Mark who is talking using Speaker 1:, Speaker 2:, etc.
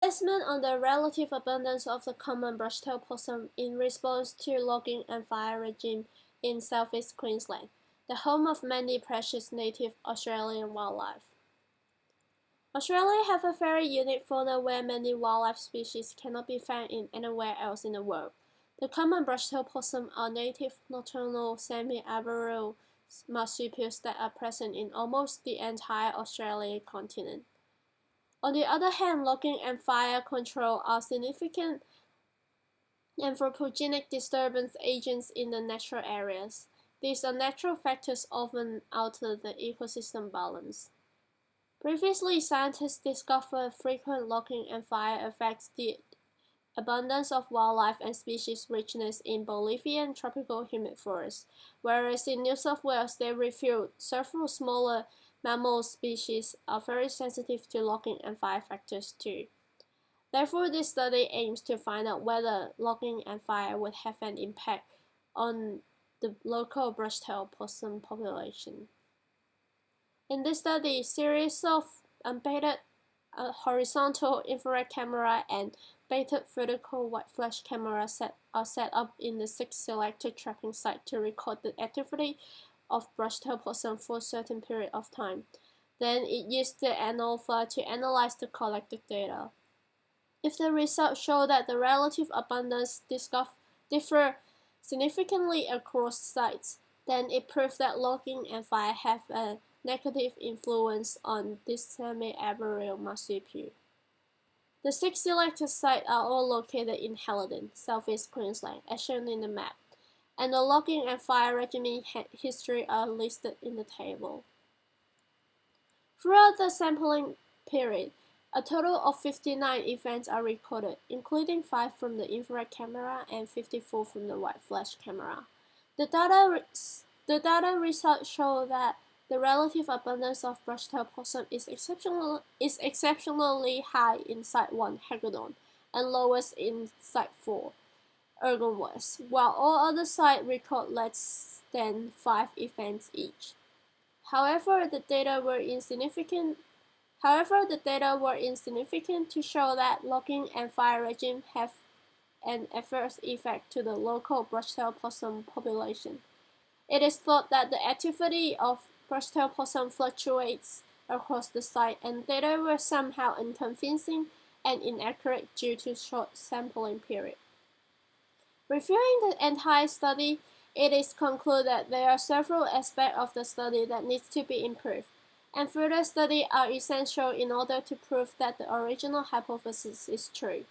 Speaker 1: Assessment on the relative abundance of the common brushtail possum in response to logging and fire regime in South East Queensland, the home of many precious native Australian wildlife. Australia has a very unique fauna where many wildlife species cannot be found in anywhere else in the world. The common brushtail possum are native nocturnal semi-arboreal marsupials that are present in almost the entire Australian continent. On the other hand, logging and fire control are significant anthropogenic disturbance agents in the natural areas. These unnatural factors often alter the ecosystem balance. Previously, scientists discovered frequent logging and fire affects the abundance of wildlife and species richness in Bolivian tropical humid forests, whereas in New South Wales they revealed several smaller mammal species are very sensitive to logging and fire factors too. Therefore, this study aims to find out whether logging and fire would have an impact on the local brushtail possum population. In this study, series of unbaited horizontal infrared camera and baited vertical white flash camera are set up in the 6 selected trapping sites to record the activity of brushtail possum for a certain period of time. Then it used the ANOVA to analyze the collected data. If the results show that the relative abundance differ significantly across sites, then it proves that logging and fire have a negative influence on this semi-arboreal marsupial. The 6 selected sites are all located in Helidon, South East Queensland, as shown in the map, and the logging and fire regime history are listed in the table. Throughout the sampling period, a total of 59 events are recorded, including 5 from the infrared camera and 54 from the white flash camera. The data results show that the relative abundance of brushtail possum is exceptionally high in Site 1, Haggadon, and lowest in Site 4, Ergon West, while all other sites record less than 5 events each. However, the data were insignificant to show that logging and fire regime have an adverse effect to the local brushtail possum population. It is thought that the activity of brushtail possum fluctuates across the site, and data were somehow unconvincing and inaccurate due to short sampling period. Reviewing the entire study, it is concluded that there are several aspects of the study that needs to be improved, and further study are essential in order to prove that the original hypothesis is true.